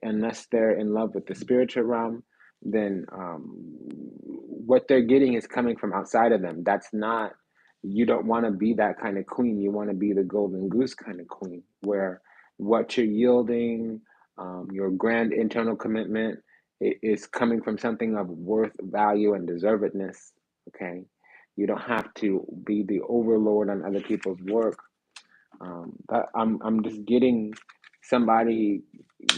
unless they're in love with the spiritual realm, then what they're getting is coming from outside of them. That's not, you don't want to be that kind of queen. You want to be the golden goose kind of queen, where what you're yielding, your grand internal commitment is coming from something of worth, value, and deservedness. Okay, you don't have to be the overlord on other people's work. But I'm just getting somebody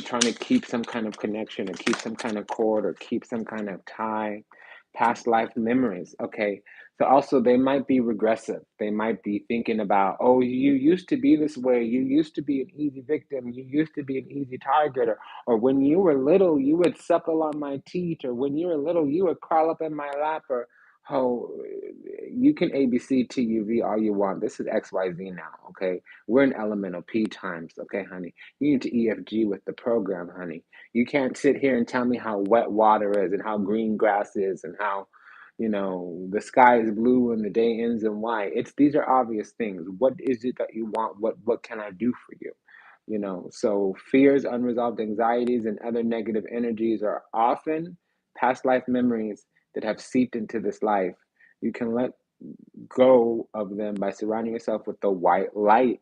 trying to keep some kind of connection, or keep some kind of cord, or keep some kind of tie, past life memories. Okay. So also they might be regressive. They might be thinking about, oh, you used to be this way. You used to be an easy victim. You used to be an easy target. Or when you were little, you would suckle on my teat. Or when you were little, you would crawl up in my lap. Or, oh, you can ABC TUV all you want. This is XYZ now. Okay. We're in elemental P times, okay, honey? You need to EFG with the program, honey. You can't sit here and tell me how wet water is and how green grass is and how, the sky is blue and the day ends in white. These are obvious things. What is it that you want? What can I do for you? So fears, unresolved anxieties, and other negative energies are often past life memories that have seeped into this life. You can let go of them by surrounding yourself with the white light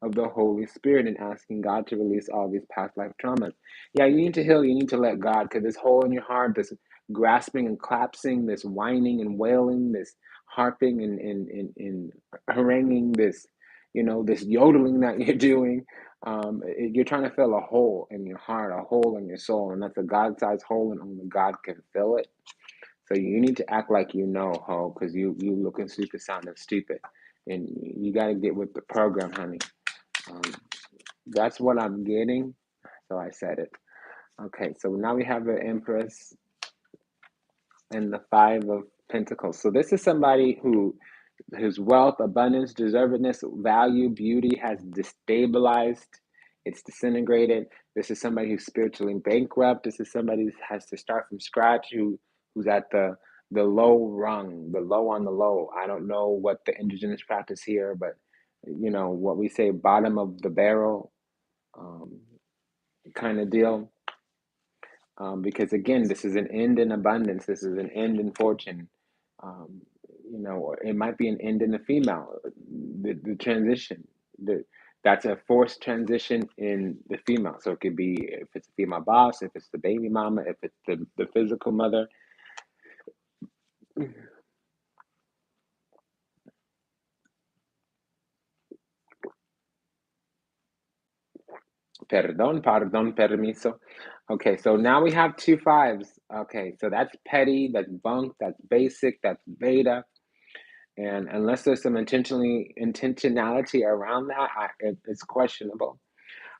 of the Holy Spirit and asking God to release all these past life traumas. Yeah, you need to heal, you need to let God, because this hole in your heart, this grasping and collapsing, this whining and wailing, this harping and haranguing, this, this yodeling that you're doing, you're trying to fill a hole in your heart, a hole in your soul, and that's a God-sized hole, and only God can fill it. So you need to act like you know, ho, because you looking super sounding stupid, and you got to get with the program, honey. Um, that's what I'm getting. So I said it. Okay, so now we have the Empress and the Five of Pentacles. So this is somebody whose wealth, abundance, deservedness, value, beauty has destabilized. It's disintegrated. This is somebody who's spiritually bankrupt. This is somebody who has to start from scratch, who's at the low rung, the low on the low. I don't know what the indigenous practice here, but what we say, bottom of the barrel, um, kind of deal. Because again, this is an end in abundance. This is an end in fortune. Um, or it might be an end in the female, the transition. That's a forced transition in the female. So it could be if it's a female boss, if it's the baby mama, if it's the physical mother. Pardon, permiso. Okay, so now we have two fives. Okay, so that's petty, that's bunk, that's basic, that's beta. And unless there's some intentionality around that, it's questionable.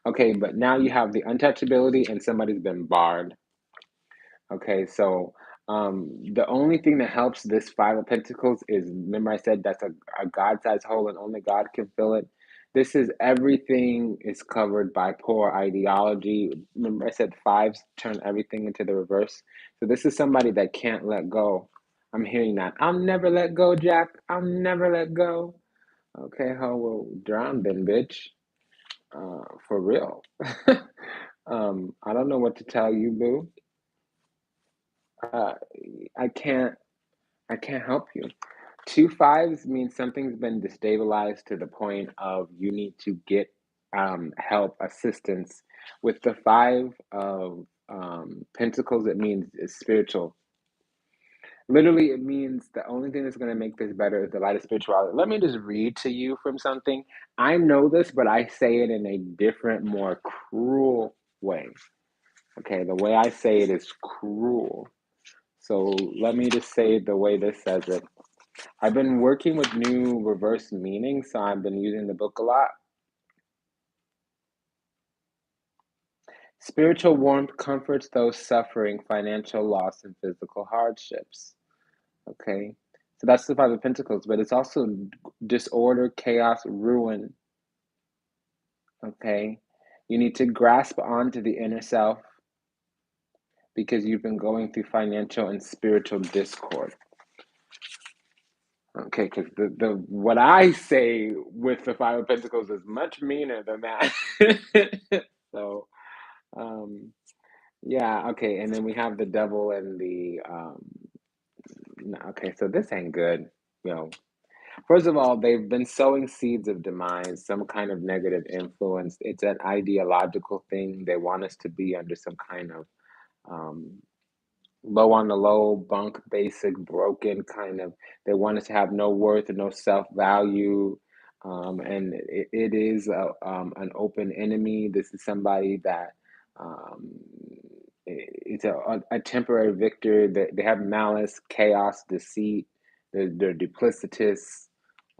Okay, but now you have the untouchability and somebody's been barred. Okay, so the only thing that helps this Five of Pentacles is, remember I said that's a God-sized hole and only God can fill it. This is everything is covered by poor ideology. Remember I said fives turn everything into the reverse. So this is somebody that can't let go. I'm hearing that. I'll never let go, Jack. I'll never let go. Okay, how will drown then, bitch? For real. I don't know what to tell you, boo. Uh, I can't. I can't help you. Two fives means something's been destabilized to the point of you need to get help, assistance. With the Five of Pentacles, it means it's spiritual. Literally, it means the only thing that's going to make this better is the light of spirituality. Let me just read to you from something. I know this, but I say it in a different, more cruel way. Okay, the way I say it is cruel. So let me just say it the way this says it. I've been working with new reverse meanings, so I've been using the book a lot. Spiritual warmth comforts those suffering financial loss and physical hardships. Okay, so that's the Five of Pentacles, but it's also disorder, chaos, ruin. Okay, you need to grasp onto the inner self because you've been going through financial and spiritual discord. Okay, because the what I say with the Five of Pentacles is much meaner than that. So, um, yeah, okay, and then we have the devil and the no, okay, so this ain't good. You know, first of all, they've been sowing seeds of demise, some kind of negative influence. It's an ideological thing. They want us to be under some kind of um, low on the low, bunk, basic, broken kind of. They want us to have no worth and no self value. And it is an open enemy. This is somebody that um, it's a temporary victor. They have malice, chaos, deceit. They're duplicitous.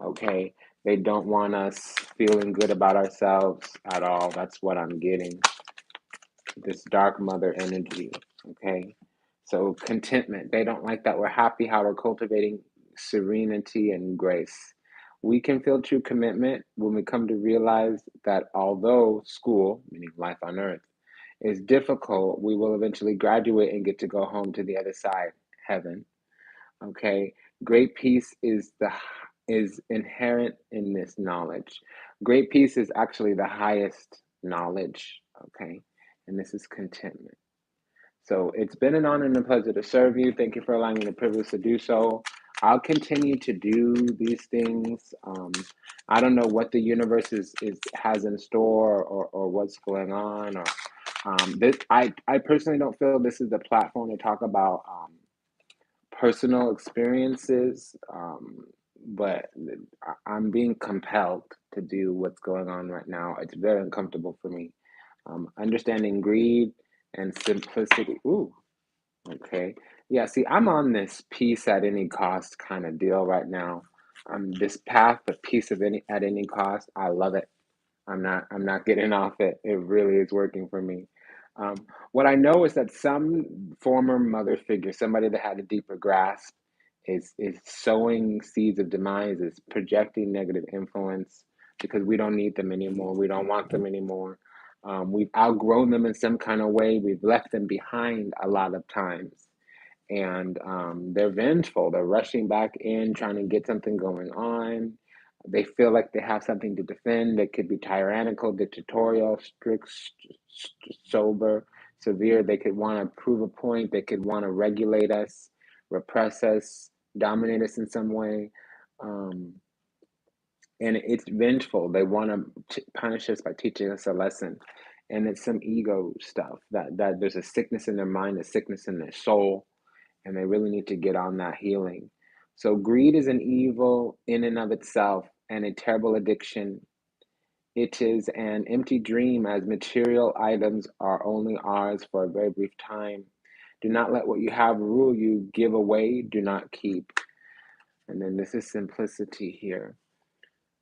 Okay. They don't want us feeling good about ourselves at all. That's what I'm getting. This dark mother energy. Okay. So contentment. They don't like that we're happy, how we're cultivating serenity and grace. We can feel true commitment when we come to realize that although school, meaning life on earth, is difficult, we will eventually graduate and get to go home to the other side, heaven. Okay. Great peace is inherent in this knowledge. Great peace is actually the highest knowledge. Okay. And this is contentment. So it's been an honor and a pleasure to serve you. Thank you for allowing me the privilege to do so. I'll continue to do these things. I don't know what the universe is has in store, or what's going on, or this. I personally don't feel this is the platform to talk about personal experiences, but I'm being compelled to do what's going on right now. It's very uncomfortable for me. Understanding greed and simplicity. Ooh, okay. Yeah, see, I'm on this peace at any cost kind of deal right now. This path of peace of any at any cost. I love it. I'm not getting off it. It really is working for me. Um, what I know is that some former mother figure, somebody that had a deeper grasp, is sowing seeds of demise, is projecting negative influence because we don't need them anymore. We don't want them anymore. We've outgrown them in some kind of way. We've left them behind a lot of times, and they're vengeful. They're rushing back in, trying to get something going on. They feel like they have something to defend. They could be tyrannical, dictatorial, strict, sober, severe. They could want to prove a point. They could want to regulate us, repress us, dominate us in some way. Um, and it's vengeful. They want to punish us by teaching us a lesson. And it's some ego stuff that there's a sickness in their mind, a sickness in their soul, and they really need to get on that healing. So, greed is an evil in and of itself and a terrible addiction. It is an empty dream, as material items are only ours for a very brief time. Do not let what you have rule you. Give away, do not keep. And then this is simplicity here.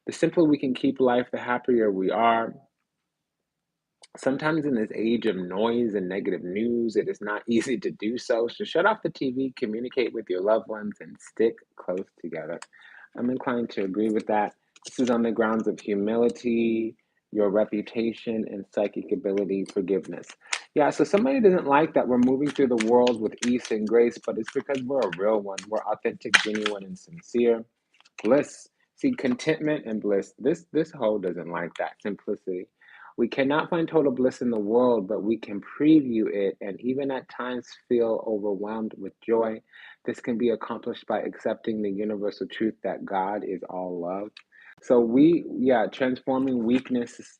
The simpler we can keep life, the happier we are. Sometimes in this age of noise and negative news, it is not easy to do so. So shut off the TV, communicate with your loved ones, and stick close together. I'm inclined to agree with that. This is on the grounds of humility, your reputation, and psychic ability, forgiveness. Yeah, so somebody doesn't like that we're moving through the world with ease and grace, but it's because we're a real one. We're authentic, genuine, and sincere. Bliss. See, contentment and bliss. This whole doesn't like that simplicity. We cannot find total bliss in the world, but we can preview it and even at times feel overwhelmed with joy. This can be accomplished by accepting the universal truth that God is all love. So transforming weakness,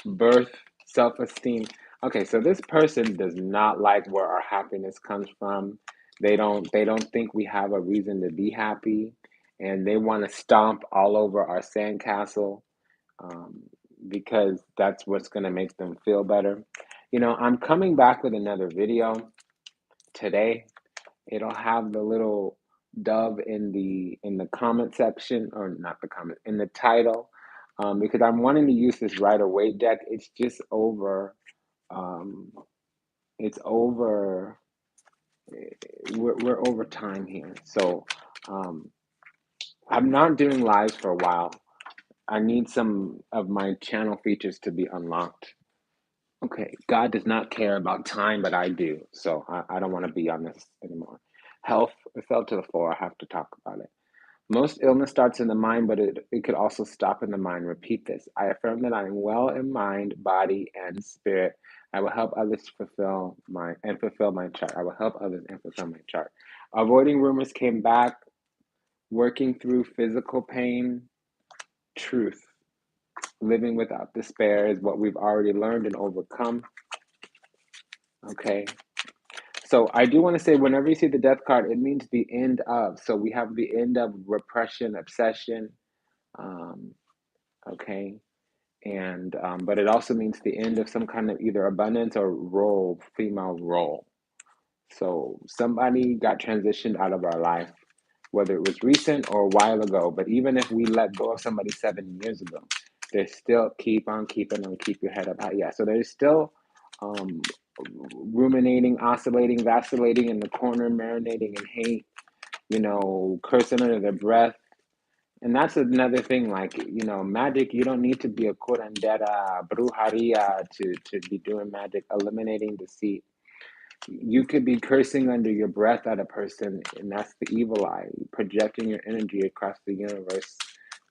birth, self-esteem. Okay, so this person does not like where our happiness comes from. They don't think we have a reason to be happy, and they want to stomp all over our sandcastle, um, because that's what's going to make them feel better. I'm coming back with another video today. It'll have the little dove in the comment section, or not the comment, in the title, because I'm wanting to use this Rider Waite deck. It's just over. Um, it's over. We're over time here, so um, I'm not doing lives for a while. I need some of my channel features to be unlocked. Okay, God does not care about time, but I do. So I don't want to be on this anymore. Health, it fell to the floor. I have to talk about it. Most illness starts in the mind, but it could also stop in the mind. Repeat this. I affirm that I am well in mind, body, and spirit. I will help others fulfill my chart. I will help others and fulfill my chart. Avoiding rumors came back. Working through physical pain. Truth. Living without despair is what we've already learned and overcome. Okay. So I do want to say, whenever you see the death card, it means the end of. So we have the end of repression, obsession. Um, okay. And but it also means the end of some kind of either abundance or role, female role. So somebody got transitioned out of our life, whether it was recent or a while ago. But even if we let go of somebody 7 years ago, they still keep on keeping on, keep your head up high. Yeah, so there's still um, ruminating, oscillating, vacillating in the corner, marinating in hate, cursing under their breath. And that's another thing, like, magic, you don't need to be a curandera, brujeria to be doing magic, eliminating deceit. You could be cursing under your breath at a person, and that's the evil eye, projecting your energy across the universe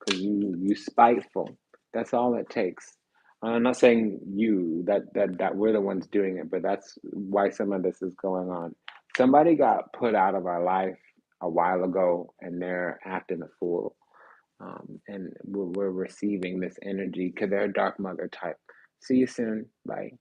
because you spiteful. That's all it takes. I'm not saying that we're the ones doing it, but that's why some of this is going on. Somebody got put out of our life a while ago, and they're acting a fool. And we're receiving this energy because they're a dark mother type. See you soon. Bye.